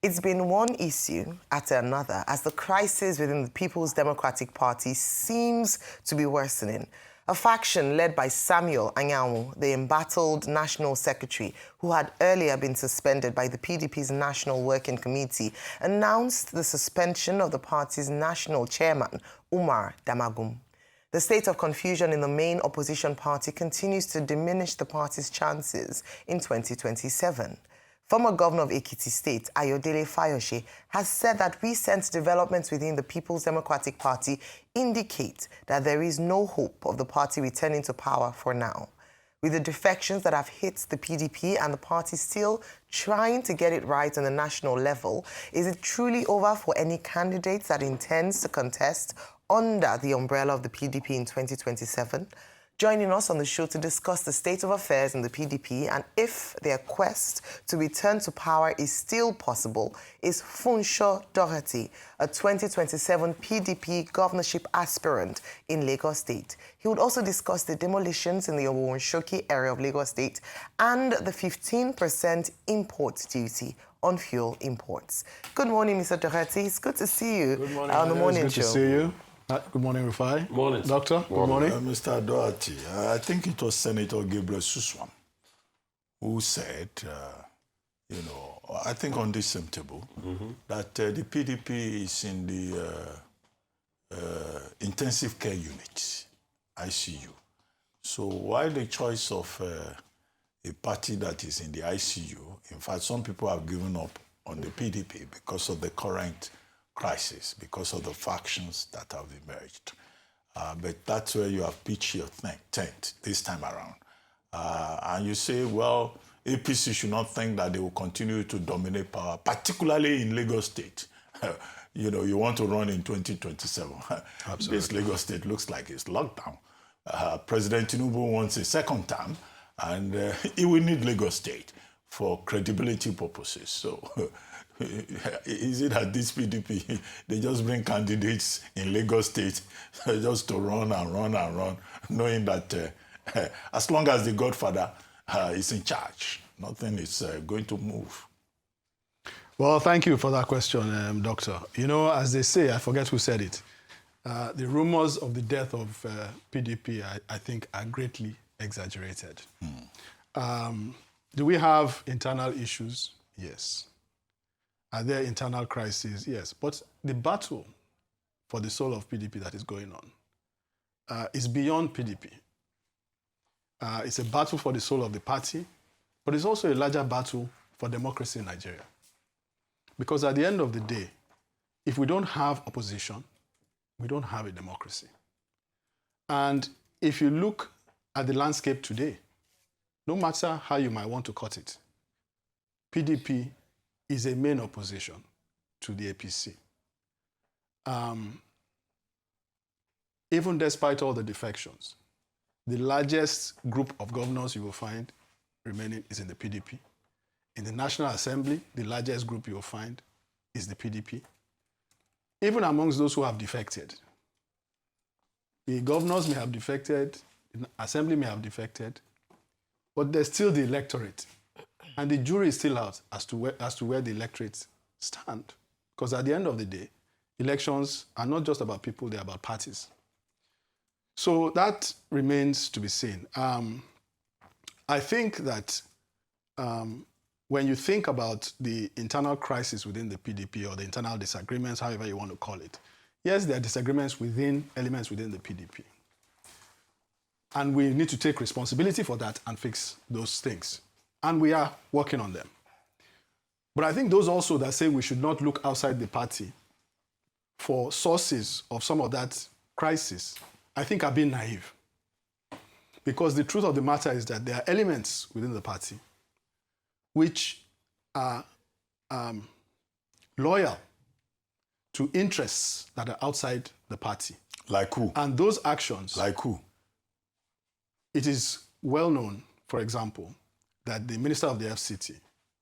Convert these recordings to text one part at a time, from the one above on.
It's been one issue after another as the crisis within the People's Democratic Party seems to be worsening. A faction led by Samuel Anyanwu, the embattled National Secretary, who had earlier been suspended by the PDP's National Working Committee, announced the suspension of the party's national chairman, Umar Damagum. The state of confusion in the main opposition party continues to diminish the party's chances in 2027. Former Governor of Ekiti State, Ayodele Fayose, has said that recent developments within the People's Democratic Party indicate that there is no hope of the party returning to power for now. With the defections that have hit the PDP and the party still trying to get it right on the national level, is it truly over for any candidates that intends to contest under the umbrella of the PDP in 2027? Joining us on the show to discuss the state of affairs in the PDP and if their quest to return to power is still possible is Funso Doherty, a 2027 PDP governorship aspirant in Lagos State. He would also discuss the demolitions in the Oworonshoki area of Lagos State and the 15% import duty on fuel imports. Good morning, Mr. Doherty. It's good to see you. Good morning. On the morning good show. To see you. Good morning, Rufai. Morning. Doctor, good morning. Mr. Doherty, I think it was Senator Gabriel Suswam who said, I think on this same table, that the PDP is in the intensive care unit, ICU. So while the choice of a party that is in the ICU, in fact, some people have given up on the PDP because of the current crisis, because of the factions that have emerged. But that's where you have pitched your tent this time around. And you say, well, APC should not think that they will continue to dominate power, particularly in Lagos State. You want to run in 2027. Absolutely. This Lagos State looks like it's locked down. President Tinubu wants a second term, and he will need Lagos State for credibility purposes. So is it that this PDP, they just bring candidates in Lagos State just to run and run and run, knowing that as long as the Godfather is in charge, nothing is going to move? Well, thank you for that question, Doctor. As they say, I forget who said it, the rumors of the death of PDP, I think, are greatly exaggerated. Do we have internal issues? Yes. Are there internal crises? Yes. But the battle for the soul of PDP that is going on is beyond PDP. It's a battle for the soul of the party, but it's also a larger battle for democracy in Nigeria. Because at the end of the day, if we don't have opposition, we don't have a democracy. And if you look at the landscape today, no matter how you might want to cut it, PDP is a main opposition to the APC. Even despite all the defections, the largest group of governors you will find remaining is in the PDP. In the National Assembly, the largest group you will find is the PDP. Even amongst those who have defected, the governors may have defected, the Assembly may have defected, but there's still the electorate. And the jury is still out as to where the electorates stand. Because at the end of the day, elections are not just about people, they're about parties. So that remains to be seen. I think that when you think about the internal crisis within the PDP or the internal disagreements, however you want to call it, yes, there are disagreements within elements within the PDP. And we need to take responsibility for that and fix those things. And we are working on them. But I think those also that say we should not look outside the party for sources of some of that crisis, I think are being naive. Because the truth of the matter is that there are elements within the party which are loyal to interests that are outside the party. Like who? And those actions... Like who? It is well known, for example, that the Minister of the FCT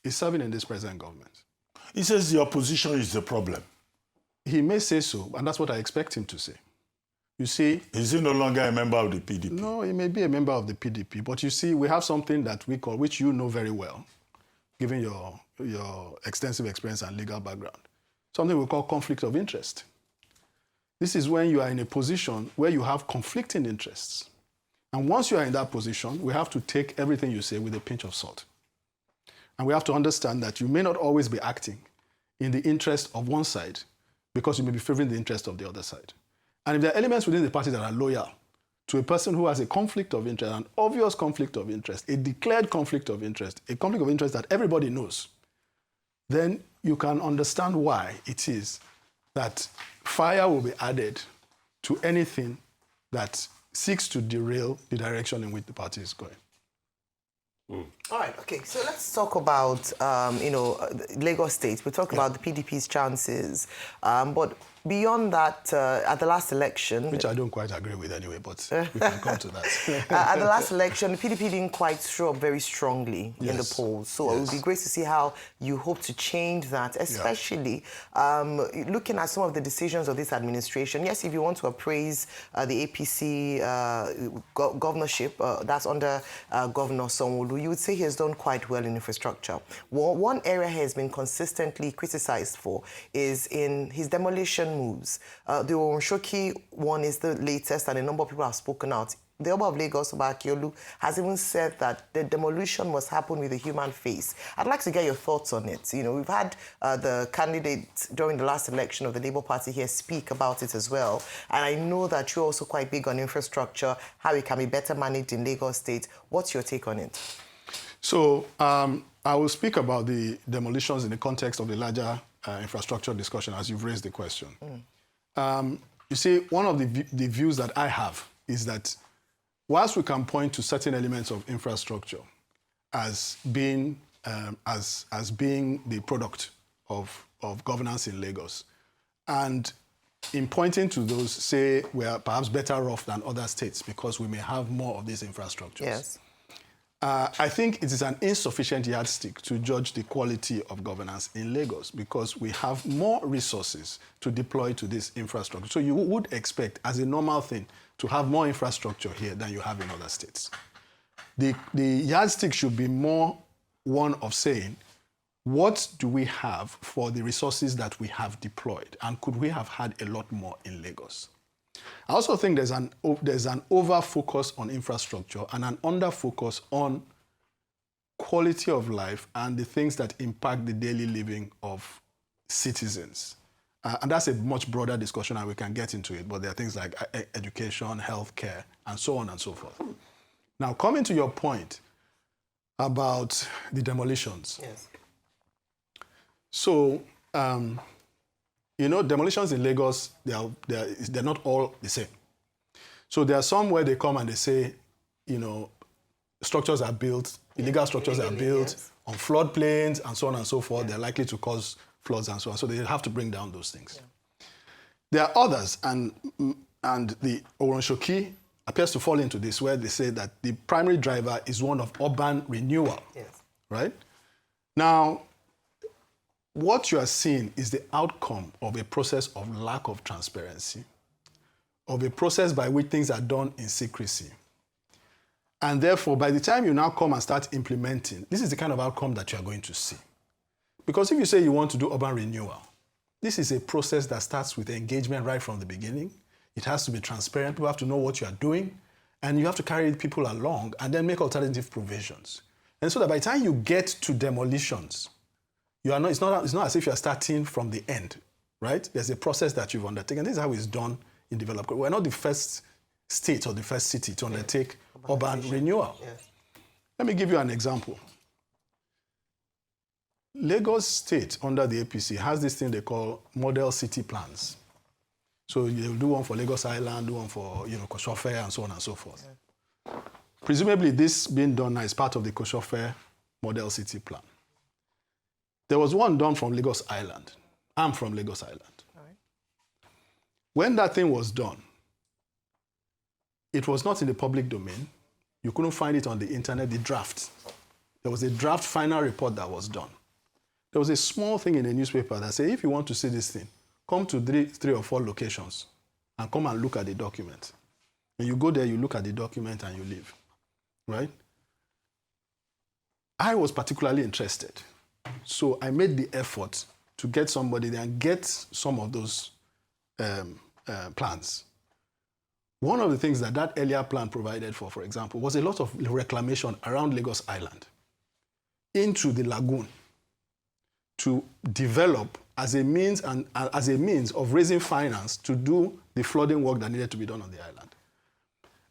is serving in this present government. He says the opposition is the problem. He may say so, and that's what I expect him to say. You see... Is he no longer a member of the PDP? No, he may be a member of the PDP, but you see, we have something that we call, which you know very well, given your your extensive experience and legal background, something we call conflict of interest. This is when you are in a position where you have conflicting interests. And once you are in that position, we have to take everything you say with a pinch of salt. And we have to understand that you may not always be acting in the interest of one side because you may be favoring the interest of the other side. And if there are elements within the party that are loyal to a person who has a conflict of interest, an obvious conflict of interest, a declared conflict of interest, a conflict of interest that everybody knows, then you can understand why it is that fire will be added to anything that seeks to derail the direction in which the party is going. All right, okay, so let's talk about, Lagos State. We'll talk about the PDP's chances, but beyond that, at the last election... Which I don't quite agree with anyway, but we can come to that. At the last election, the PDP didn't quite show up very strongly in the polls. So it would be great to see how you hope to change that, especially looking at some of the decisions of this administration. Yes, if you want to appraise the APC governorship, that's under Governor Sanwo-Olu, you would say he has done quite well in infrastructure. One area he has been consistently criticized for is in his demolition moves. The Oworonshoki one is the latest, and a number of people have spoken out. The Oba of Lagos, Oba Akiolu, has even said that the demolition must happen with a human face. I'd like to get your thoughts on it. You know, we've had the candidate during the last election of the Labour Party here speak about it as well. And I know that you're also quite big on infrastructure, how it can be better managed in Lagos State. What's your take on it? So I will speak about the demolitions in the context of the larger infrastructure discussion, as you've raised the question. You see, one of the views that I have is that whilst we can point to certain elements of infrastructure as being the product of governance in Lagos, and in pointing to those, say we are perhaps better off than other states because we may have more of these infrastructures. Yes. I think it is an insufficient yardstick to judge the quality of governance in Lagos because we have more resources to deploy to this infrastructure. So you would expect, as a normal thing, to have more infrastructure here than you have in other states. The yardstick should be more one of saying, what do we have for the resources that we have deployed? And could we have had a lot more in Lagos? I also think there's an over-focus on infrastructure and an under-focus on quality of life and the things that impact the daily living of citizens. And that's a much broader discussion, and we can get into it, but there are things like education, healthcare, and so on and so forth. Now, coming to your point about the demolitions. Yes. So, you know, demolitions in Lagos, they're not all the same. So there are some where they come and they say, you know, structures are built, illegal structures are built on floodplains and so on and so forth. They're likely to cause floods and so on. So they have to bring down those things. There are others, and the Oworonshoki appears to fall into this, where they say that the primary driver is one of urban renewal. Yes. Right? Now, what you are seeing is the outcome of a process of lack of transparency, of a process by which things are done in secrecy. And therefore, by the time you now come and start implementing, this is the kind of outcome that you are going to see. Because if you say you want to do urban renewal, this is a process that starts with engagement right from the beginning. It has to be transparent. People have to know what you are doing, and you have to carry people along and then make alternative provisions. And so that by the time you get to demolitions, it's not as if you are starting from the end, right? There's a process that you've undertaken. This is how it's done in development. We're not the first state or the first city to undertake urban renewal. Yes. Let me give you an example. Lagos State, under the APC, has this thing they call model city plans. So you'll do one for Lagos Island, do one for, Koshofe, and so on and so forth. Yeah. Presumably, this being done now is part of the Koshofe model city plan. There was one done from Lagos Island. I'm from Lagos Island. All right. When that thing was done, it was not in the public domain. You couldn't find it on the internet, the draft. There was a draft final report that was done. There was a small thing in the newspaper that said, if you want to see this thing, come to three or four locations and come and look at the document. And you go there, you look at the document, and you leave, right? I was particularly interested So I made the effort to get somebody there and get some of those plans. One of the things that earlier plan provided for example, was a lot of reclamation around Lagos Island into the lagoon to develop as a means of raising finance to do the flooding work that needed to be done on the island.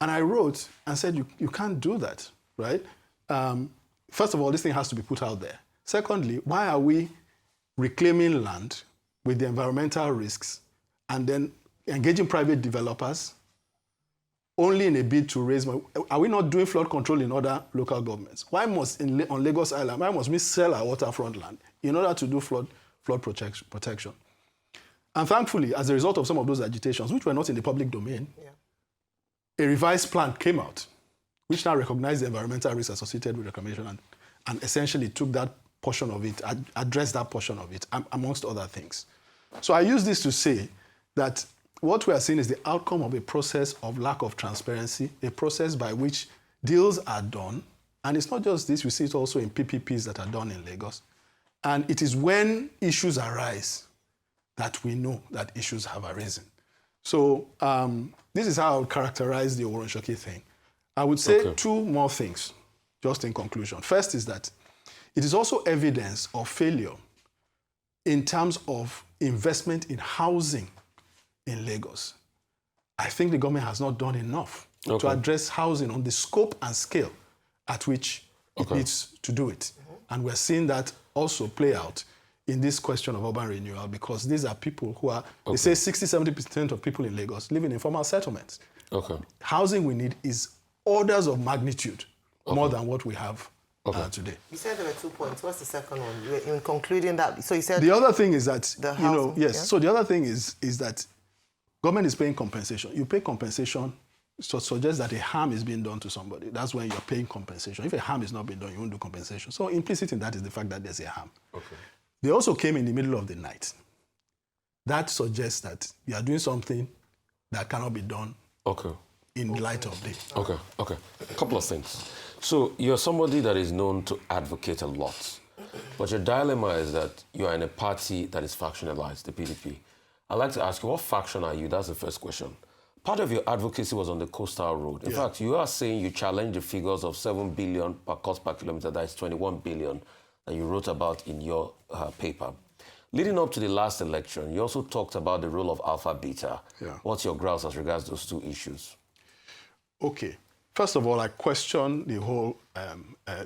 And I wrote and said, you can't do that, right? First of all, this thing has to be put out there. Secondly, why are we reclaiming land with the environmental risks and then engaging private developers only in a bid to raise money? Are we not doing flood control in other local governments? Why must, on Lagos Island, why must we sell our waterfront land in order to do flood protection? And thankfully, as a result of some of those agitations, which were not in the public domain, a revised plan came out, which now recognized the environmental risks associated with reclamation and essentially took that portion of it, addressed that portion of it, amongst other things. So I use this to say that what we are seeing is the outcome of a process of lack of transparency, a process by which deals are done. And it's not just this, we see it also in PPPs that are done in Lagos. And it is when issues arise that we know that issues have arisen. So this is how I would characterize the Oworonshoki thing. I would say two more things, just in conclusion. First is that it is also evidence of failure in terms of investment in housing in Lagos. I think the government has not done enough to address housing on the scope and scale at which it needs to do it. And we're seeing that also play out in this question of urban renewal, because these are people who are, they say 60-70% of people in Lagos live in informal settlements. Housing we need is orders of magnitude more than what we have today. You said there were 2 points. What's the second one? In concluding that, so you said... The other thing is that, so the other thing is that government is paying compensation. You pay compensation to suggest that a harm is being done to somebody. That's when you're paying compensation. If a harm is not being done, you won't do compensation. So implicit in that is the fact that there's a harm. They also came in the middle of the night. That suggests that you are doing something that cannot be done in the light of day. A couple of things. So you're somebody that is known to advocate a lot, but your dilemma is that you are in a party that is factionalized, the PDP. I'd like to ask you, what faction are you? That's the first question. Part of your advocacy was on the coastal road. In fact, you are saying you challenge the figures of 7 billion per cost per kilometer, that is 21 billion, that you wrote about in your paper. Leading up to the last election, you also talked about the role of alpha beta. What's your grounds as regards those two issues? Okay. First of all, I question the whole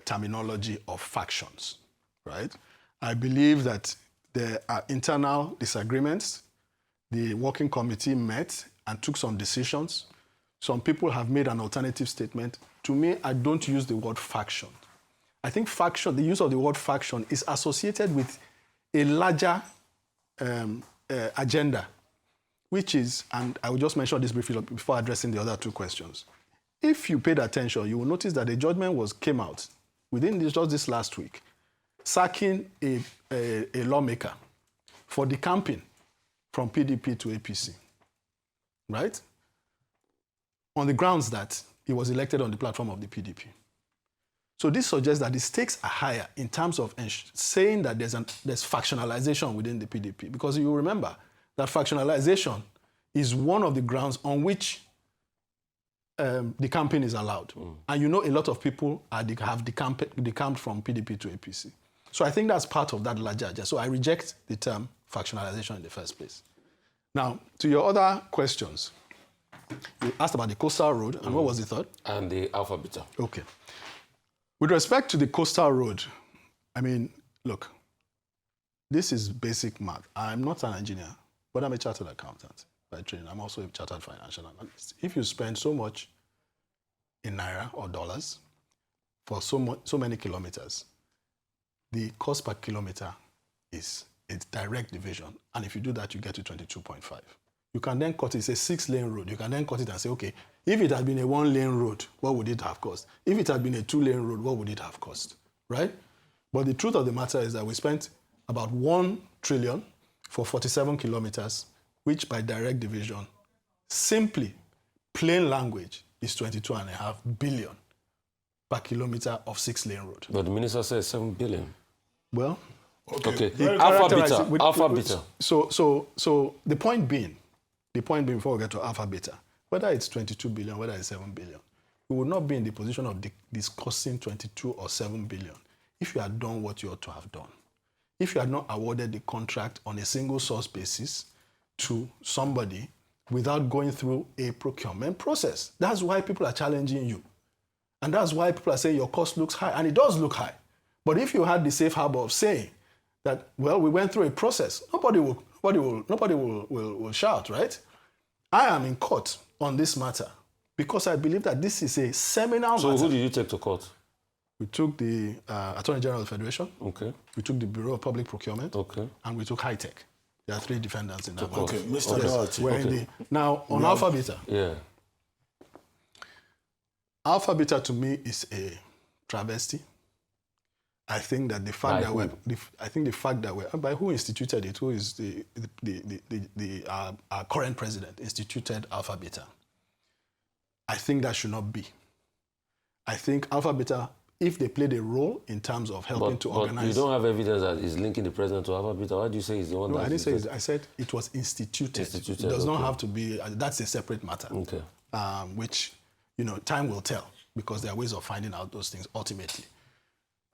terminology of factions, right? I believe that there are internal disagreements. The working committee met and took some decisions. Some people have made an alternative statement. To me, I don't use the word faction. I think faction, the use of the word faction is associated with a larger agenda, which is, and I will just mention this briefly before addressing the other two questions. If you paid attention, you will notice that a judgment came out within just this last week, sacking a lawmaker for decamping from PDP to APC, right? On the grounds that he was elected on the platform of the PDP. So this suggests that the stakes are higher in terms of saying that there's factionalization within the PDP, because you remember that factionalization is one of the grounds on which the campaign is allowed. And you know a lot of people have decamped from PDP to APC. So I think that's part of that larger agenda. So I reject the term factionalization in the first place. Now, to your other questions, you asked about the coastal road, and what was the third? And the alpha beta. Okay. With respect to the coastal road, I mean, look, this is basic math. I'm not an engineer, but I'm a chartered accountant by training. I'm also a chartered financial analyst. If you spend so much in naira or dollars for so many kilometers, the cost per kilometer is a direct division. And if you do that, you get to 22.5. You can then cut it. It's a 6-lane road. You can then cut it and say, okay, if it had been a 1-lane road, what would it have cost? If it had been a 2-lane road, what would it have cost, right? But the truth of the matter is that we spent about 1 trillion for 47 kilometers, which by direct division, simply, plain language, is 22.5 billion per kilometer of 6-lane road. But the minister says 7 billion. Well, Okay. he Alpha characterized beta. it with- Alpha with- beta. So the point being, before we get to alpha beta, whether it's 22 billion, whether it's 7 billion, we would not be in the position of discussing 22 or 7 billion if you had done what you ought to have done. If you had not awarded the contract on a single source basis to somebody without going through a procurement process. That's why people are challenging you. And that's why people are saying your cost looks high, and it does look high. But if you had the safe harbor of saying that, well, we went through a process, nobody will shout, right? I am in court on this matter because I believe that this is a seminal matter. So who did you take to court? We took the Attorney General of the Federation. Okay. We took the Bureau of Public Procurement. Okay. And we took High Tech. There are 3 defendants in that one. Okay, Mr. Doherty. We're in the, now, on Alpha Beta. Yeah. Alpha Beta to me is a travesty. I think that the fact that we're by who instituted it, who is our current president, instituted Alpha Beta. I think that should not be. I think Alpha Beta, if they played a role in terms of helping to organize. But you don't have evidence that is linking the president to Alpha Beta. Why do you say he's the one No, that I didn't say I said it was instituted. It does not have to be, that's a separate matter. Okay. Which, time will tell, because there are ways of finding out those things ultimately.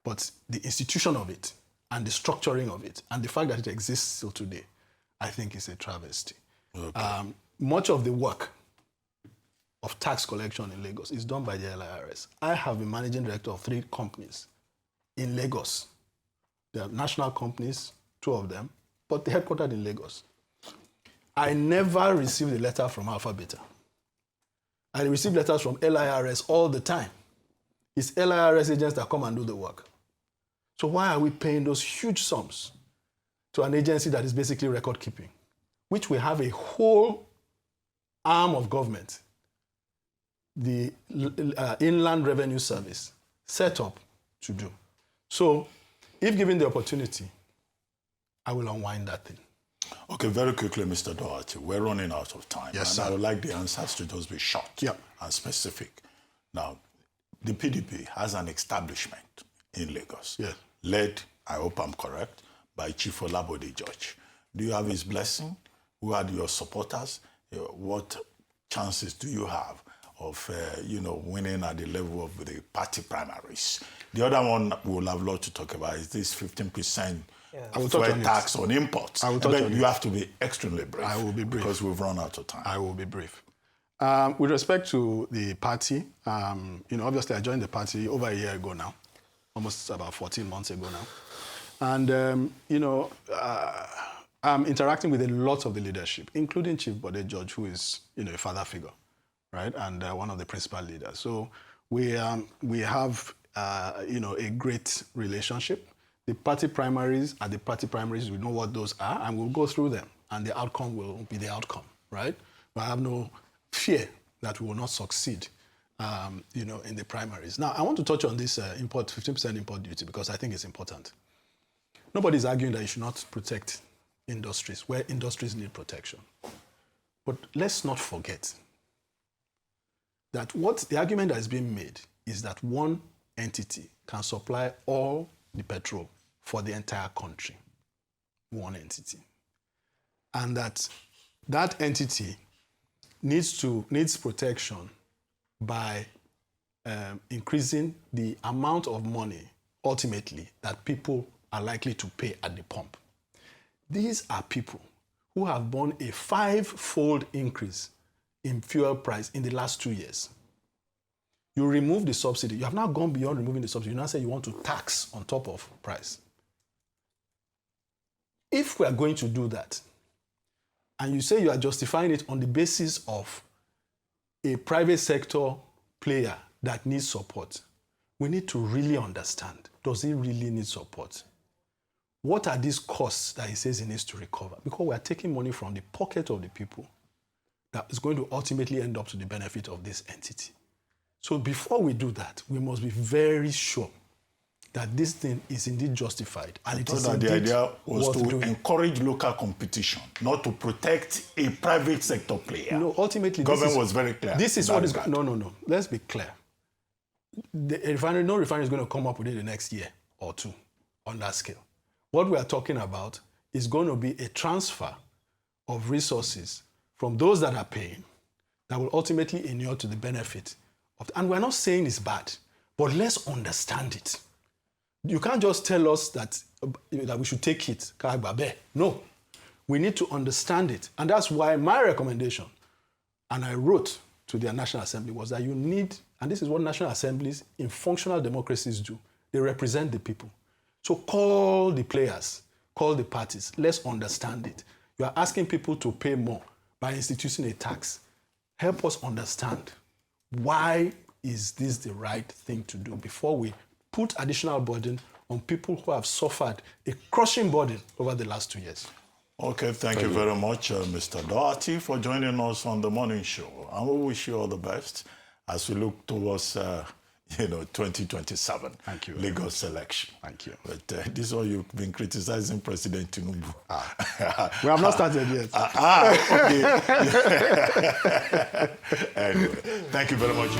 But the institution of it and the structuring of it and the fact that it exists till today, I think is a travesty. Okay. Much of the work of tax collection in Lagos is done by the LIRS. I have been managing director of 3 companies in Lagos. They are national companies, 2 of them, but they're headquartered in Lagos. I never received a letter from Alpha Beta. I receive letters from LIRS all the time. It's LIRS agents that come and do the work. So why are we paying those huge sums to an agency that is basically record keeping, which we have a whole arm of government, the Inland Revenue Service, set up to do? So if given the opportunity, I will unwind that thing. Okay, very quickly, Mr. Doherty, we're running out of time. Yes, and sir. I would like the answers to just be short and specific. Now, the PDP has an establishment in Lagos, led, I hope I'm correct, by Chief Olabode George. Do you have his blessing? Who are your supporters? What chances do you have of, winning at the level of the party primaries? The other one we will have a lot to talk about is this 15% fuel tax on imports. You have to be extremely brief. I will be brief. Because we've run out of time. I will be brief. With respect to the party, obviously I joined the party over a year ago now, almost about 14 months ago now. And, I'm interacting with a lot of the leadership, including Chief Bode George, who is, a father figure, right? And one of the principal leaders. So we have, a great relationship. The party primaries are the party primaries. We know what those are, and we'll go through them. And the outcome will be the outcome, right? But I have no fear that we will not succeed, in the primaries. Now, I want to touch on this 15% import duty, because I think it's important. Nobody's arguing that you should not protect industries where industries need protection. But let's not forget that the argument that is being made is that one entity can supply all the petrol for the entire country. One entity. And that entity needs protection by increasing the amount of money, ultimately, that people are likely to pay at the pump. These are people who have borne a 5-fold increase in fuel price in the last 2 years. You remove the subsidy. You have now gone beyond removing the subsidy. You now say you want to tax on top of price. If we are going to do that, and you say you are justifying it on the basis of a private sector player that needs support, we need to really understand, does he really need support? What are these costs that he says he needs to recover? Because we are taking money from the pocket of the people that is going to ultimately end up to the benefit of this entity. So before we do that, we must be very sure that this thing is indeed justified. And it is indeed the idea was to doing. encourage local competition, not to protect a private sector player. No, ultimately, government was very clear. This is what is going. No. Let's be clear. No refinery is going to come up within the next year or two on that scale. What we are talking about is going to be a transfer of resources from those that are paying that will ultimately inure to the benefit of, and we're not saying it's bad, but let's understand it. You can't just tell us that we should take it. No, we need to understand it. And that's why my recommendation, and I wrote to the National Assembly, was that you need, and this is what National Assemblies in functional democracies do, they represent the people. So call the players, call the parties, let's understand it. You are asking people to pay more by instituting a tax. Help us understand why is this the right thing to do before we put additional burden on people who have suffered a crushing burden over the last 2 years. Okay, thank you very much, Mr. Doherty, for joining us on the morning show. And we wish you all the best as we look towards 2027 Thank you. Lagos election. Thank you. But this is all you've been criticizing President Tinubu. We have not started yet. Okay. Anyway, thank you very much.